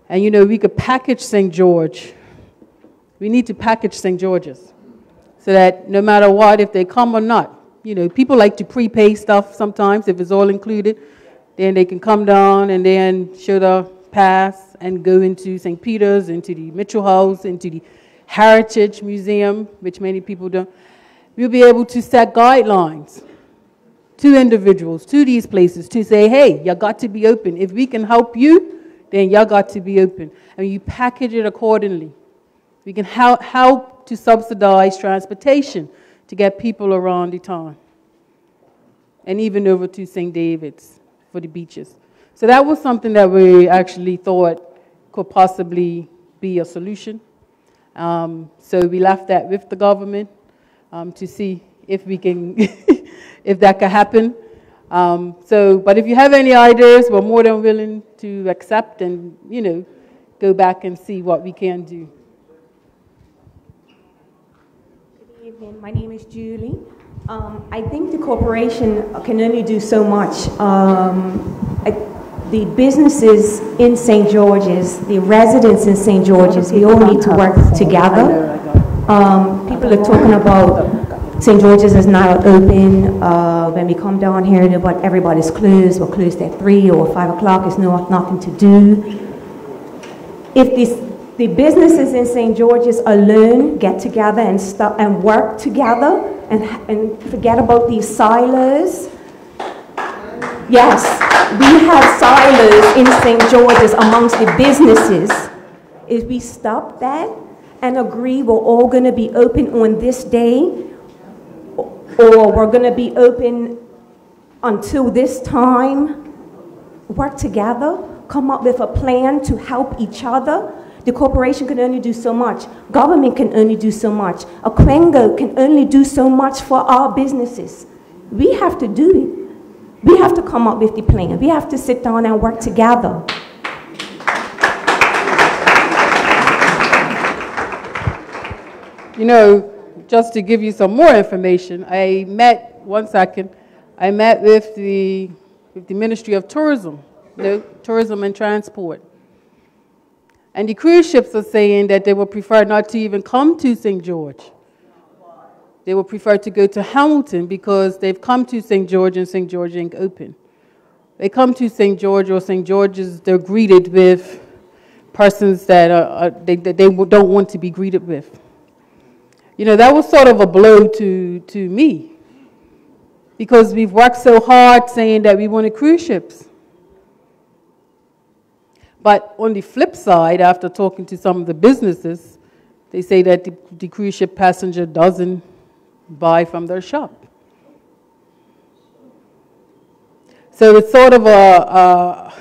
[SPEAKER 1] And, you know, we could package St. George. We need to package St. George's so that no matter what, if they come or not, you know, people like to prepay stuff sometimes. If it's all included, then they can come down and then show the pass and go into St. Peter's, into the Mitchell House, into the Heritage Museum, which many people don't. We'll be able to set guidelines to individuals, to these places, to say, hey, you got to be open. If we can help you, then you got to be open. And you package it accordingly. We can help to subsidize transportation to get people around the town. And even over to St. David's for the beaches. So that was something that we actually thought could possibly be a solution. So we left that with the government to see if we can, if that could happen. But if you have any ideas, we're more than willing to accept and, you know, go back and see what we can do.
[SPEAKER 15] Good evening. My name is Julie. I think the corporation can only do so much. The businesses in St. George's, the residents in St. George's, we all need to work together. People are talking about St. George's is now open. When we come down here, but everybody's closed. We're closed at 3 or 5 o'clock. There's nothing to do. If the businesses in St. George's alone get together and work together and forget about these silos. Yes, we have silos in St. George's amongst the businesses. If we stop that and agree we're all going to be open on this day, or we're going to be open until this time, work together, come up with a plan to help each other. The corporation can only do so much. Government can only do so much. A Quengo can only do so much for our businesses. We have to do it. We have to come up with the plan. We have to sit down and work together.
[SPEAKER 1] You know, just to give you some more information, I met with the Ministry of Tourism, Tourism and Transport. And the cruise ships are saying that they would prefer not to even come to St. George. They would prefer to go to Hamilton because they've come to St. George and St. George ain't open. They come to St. George or St. George's, they're greeted with persons that they don't want to be greeted with. You know, that was sort of a blow to me because we've worked so hard saying that we wanted cruise ships. But on the flip side, after talking to some of the businesses, they say that the cruise ship passenger doesn't buy from their shop. So it's sort of a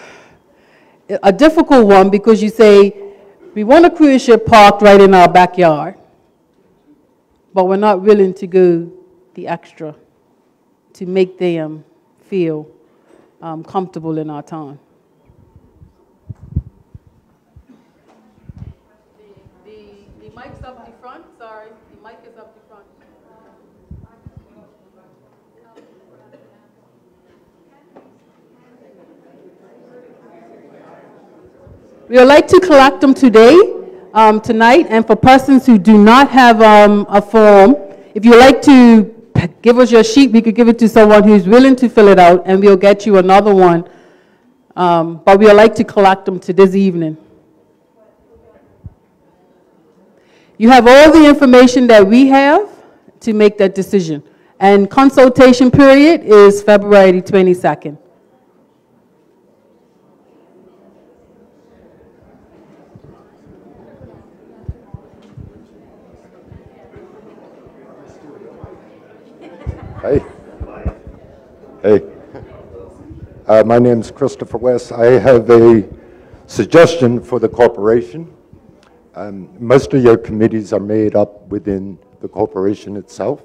[SPEAKER 1] difficult one because you say, We want a cruise ship parked right in our backyard, but we're not willing to go the extra to make them feel comfortable in our town. The mic's up the front, sorry. The mic is up the front. We would like to collect them today, tonight, and for persons who do not have a form, if you'd like to give us your sheet, we could give it to someone who's willing to fill it out, and we'll get you another one. But we would like to collect them to this evening. You have all the information that we have to make that decision. And consultation period is February 22nd.
[SPEAKER 16] Hey. Hey. My name's Christopher West. I have a suggestion for the corporation. Most of your committees are made up within the corporation itself,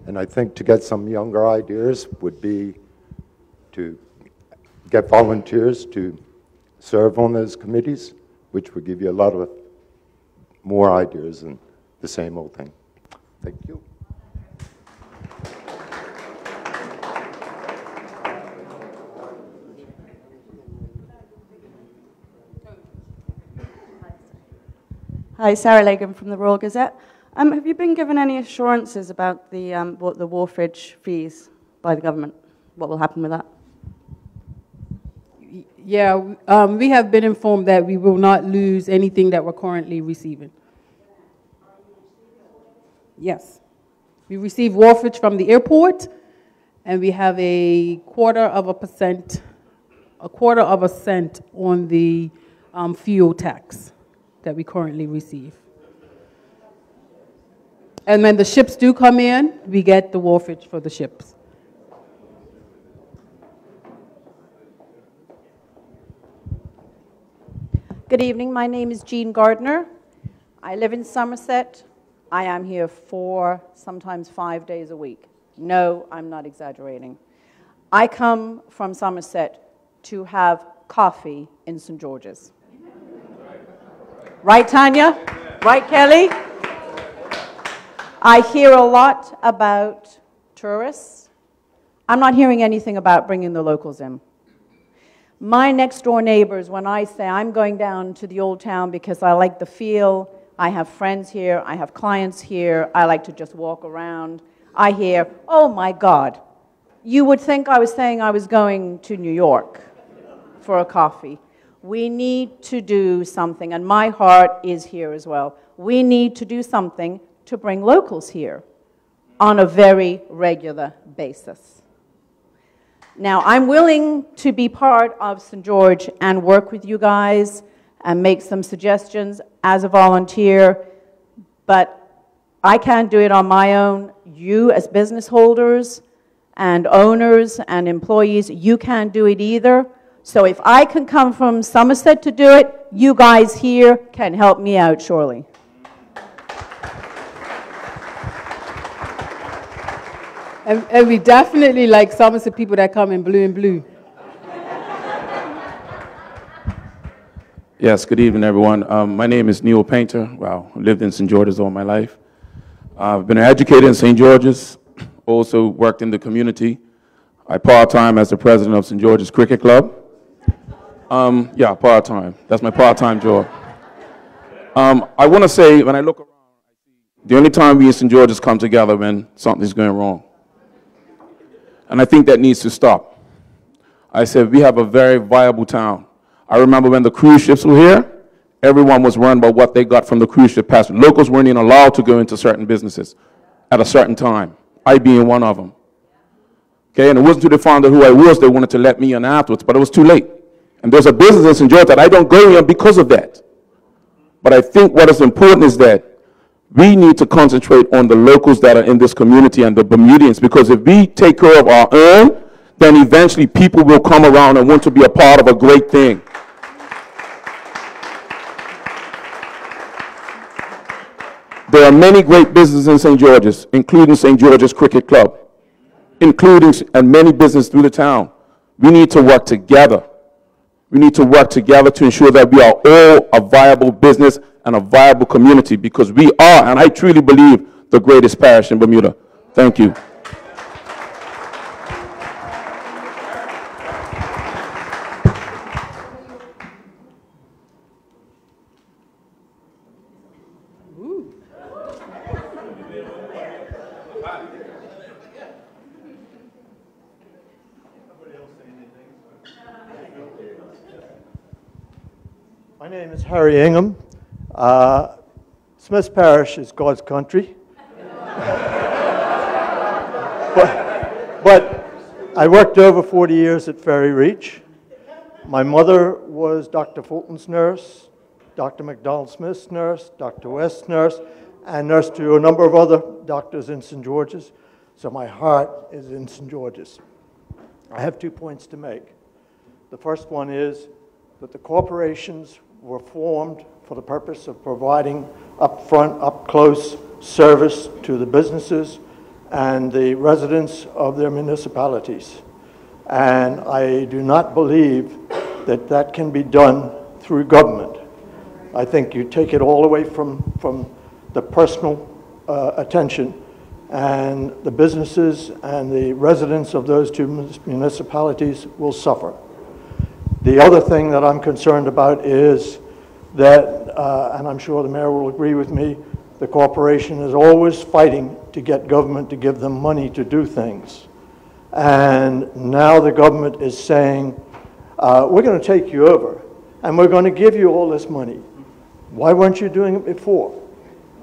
[SPEAKER 16] and I think to get some younger ideas would be to get volunteers to serve on those committees, which would give you a lot of more ideas than the same old thing. Thank you.
[SPEAKER 17] Hi, Sarah Lagan from the Royal Gazette. Have you been given any assurances about the wharfage fees by the government? What will happen with that?
[SPEAKER 1] Yeah, we have been informed that we will not lose anything that we're currently receiving. Yes. We receive wharfage from the airport, and we have a quarter of a cent on the fuel tax that we currently receive. And when the ships do come in, we get the wharfage for the ships.
[SPEAKER 18] Good evening, my name is Jean Gardner. I live in Somerset. I am here 4, sometimes 5 days a week. No, I'm not exaggerating. I come from Somerset to have coffee in St. George's. Right, Tanya? Right, Kelly? I hear a lot about tourists. I'm not hearing anything about bringing the locals in. My next door neighbors, when I say I'm going down to the old town because I like the feel, I have friends here, I have clients here, I like to just walk around, I hear, oh my God, you would think I was saying I was going to New York for a coffee. We need to do something, and my heart is here as well. We need to do something to bring locals here on a very regular basis. Now, I'm willing to be part of St. George and work with you guys and make some suggestions as a volunteer, but I can't do it on my own. You as business holders and owners and employees, you can't do it either. So if I can come from Somerset to do it, you guys here can help me out, surely.
[SPEAKER 1] And we definitely like Somerset people that come in blue and blue.
[SPEAKER 19] Yes, good evening, everyone. My name is Neil Painter. Wow, lived in St. George's all my life. I've been an educator in St. George's, also worked in the community. I part-time as the president of St. George's Cricket Club. Yeah, part-time. That's my part-time job. I want to say, when I look around, the only time we in St. George's come together when something's going wrong. And I think that needs to stop. I said, we have a very viable town. I remember when the cruise ships were here, everyone was worried about what they got from the cruise ship passenger. Locals weren't even allowed to go into certain businesses at a certain time, I being one of them. Okay, and it wasn't until they found out who I was, they wanted to let me in afterwards, but it was too late. And there's a business in St. George that I don't go in because of that. But I think what is important is that we need to concentrate on the locals that are in this community and the Bermudians, because if we take care of our own, then eventually people will come around and want to be a part of a great thing. There are many great businesses in St. George's, including St. George's Cricket Club, and many businesses through the town. We need to work together. We need to work together to ensure that we are all a viable business and a viable community, because we are, and I truly believe, the greatest parish in Bermuda. Thank you.
[SPEAKER 20] My name is Harry Ingham. Smith's Parish is God's country. but I worked over 40 years at Ferry Reach. My mother was Dr. Fulton's nurse, Dr. McDonald Smith's nurse, Dr. West's nurse, and nurse to a number of other doctors in St. George's. So my heart is in St. George's. I have 2 points to make. The first one is that the corporations were formed for the purpose of providing upfront, up-close service to the businesses and the residents of their municipalities. And I do not believe that that can be done through government. I think you take it all away from the personal attention, and the businesses and the residents of those two municipalities will suffer. The other thing that I'm concerned about is that, and I'm sure the mayor will agree with me, the corporation is always fighting to get government to give them money to do things. And now the government is saying, we're going to take you over, and we're going to give you all this money. Why weren't you doing it before?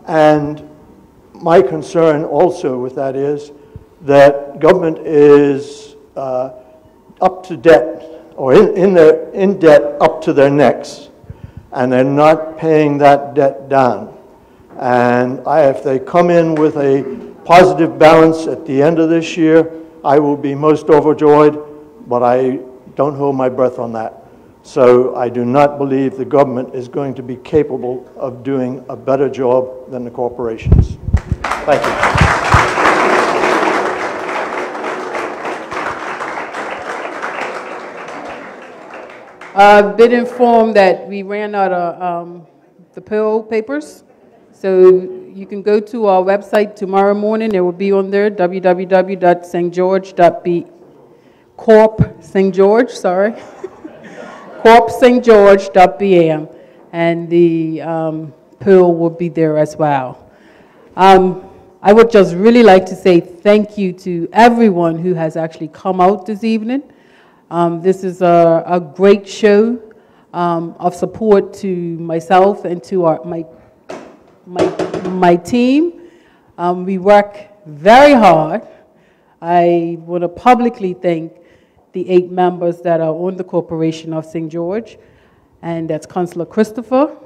[SPEAKER 20] And my concern also with that is that government is up to debt, or in debt up to their necks, and they're not paying that debt down. And if they come in with a positive balance at the end of this year, I will be most overjoyed, but I don't hold my breath on that. So I do not believe the government is going to be capable of doing a better job than the corporations. Thank you.
[SPEAKER 1] I've been informed that we ran out of the pill papers, so you can go to our website tomorrow morning. It will be on there, corpstgeorge.bam, and the pill will be there as well. I would just really like to say thank you to everyone who has actually come out this evening. This is a great show of support to myself and to my team. We work very hard. I want to publicly thank the 8 members that are on the Corporation of St. George, and that's Councillor Christopher,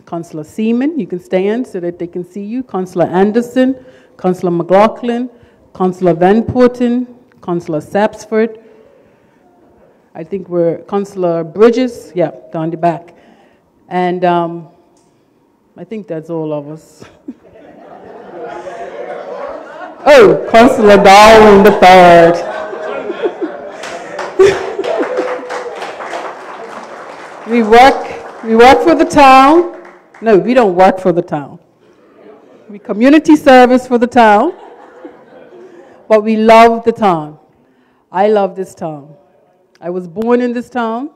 [SPEAKER 1] Councillor Seaman, you can stand so that they can see you, Councillor Anderson, Councillor McLaughlin, Councillor Van Porten, Councillor Sapsford, I think we're Councillor Bridges, yeah, down the back. And I think that's all of us. Oh, Councillor Darwin III. We work for the town. No, we don't work for the town. We community service for the town, but we love the town. I love this town. I was born in this town.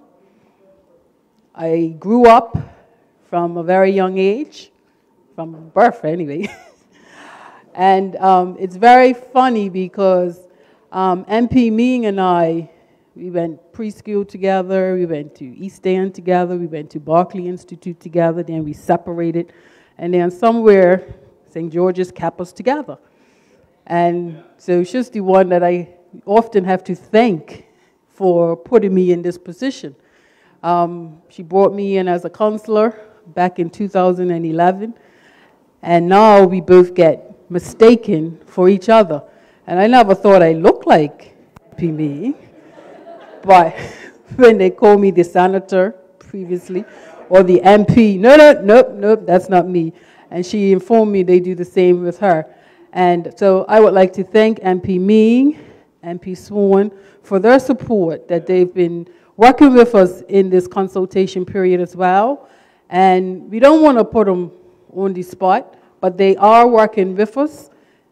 [SPEAKER 1] I grew up from a very young age, from birth anyway. And it's very funny because MP Ming and I, we went preschool together, we went to East End together, we went to Berkeley Institute together, then we separated, and then somewhere St. George's kept us together. And so she's the one that I often have to thank for putting me in this position. She brought me in as a counselor back in 2011, and now we both get mistaken for each other. And I never thought I looked like me, but when they called me the senator previously, or the MP, nope, that's not me. And she informed me they do the same with her. And so I would like to thank MP Ming, MP Swan, for their support, that they've been working with us in this consultation period as well. And we don't want to put them on the spot, but they are working with us.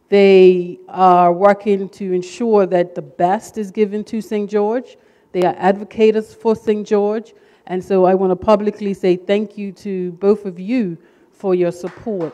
[SPEAKER 1] They are working to ensure that the best is given to St. George. They are advocates for St. George. And so I want to publicly say thank you to both of you for your support.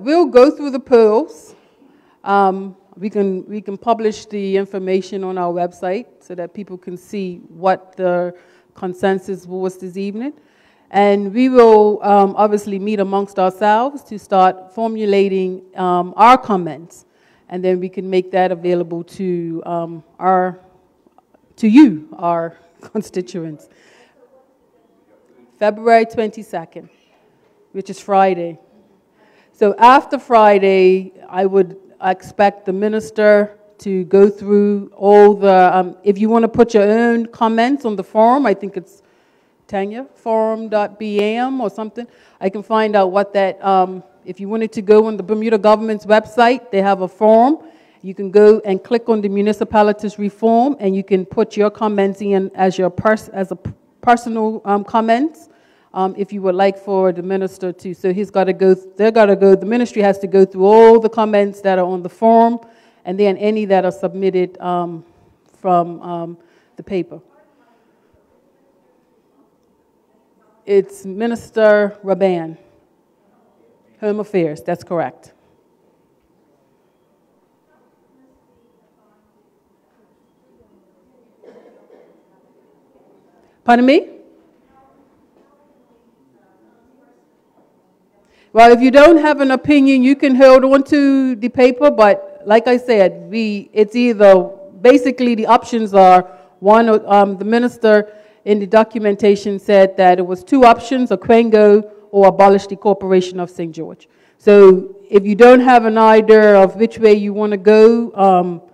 [SPEAKER 1] We'll go through the polls. We can publish the information on our website so that people can see what the consensus was this evening. And we will obviously meet amongst ourselves to start formulating our comments. And then we can make that available to you, our constituents. February 22nd, which is Friday. So after Friday, I would expect the minister to go through all the, if you want to put your own comments on the forum, I think it's Tanya, forum.bam or something. I can find out what that, if you wanted to go on the Bermuda government's website, they have a forum. You can go and click on the municipalities reform, and you can put your comments in as your personal comments. If you would like for the minister to, so he's got to go, the ministry has to go through all the comments that are on the form, and then any that are submitted from the paper. It's Minister Raban, Home Affairs, that's correct. Pardon me? Well, if you don't have an opinion, you can hold on to the paper, but like I said, it's either, basically the options are, one, the minister in the documentation said that it was two options, a Quango or abolish the Corporation of St. George. So if you don't have an idea of which way you want to go,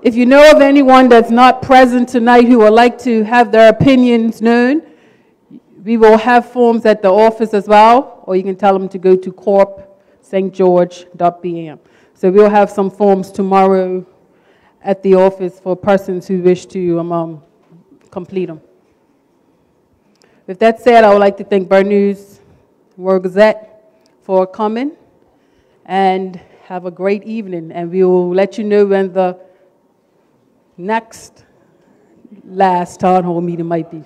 [SPEAKER 1] if you know of anyone that's not present tonight who would like to have their opinions known, we will have forms at the office as well, or you can tell them to go to corp.stgeorge.bm. So we'll have some forms tomorrow at the office for persons who wish to complete them. With that said, I would like to thank Bermuda's World Gazette for coming, and have a great evening. And we will let you know when the next last town hall meeting might be.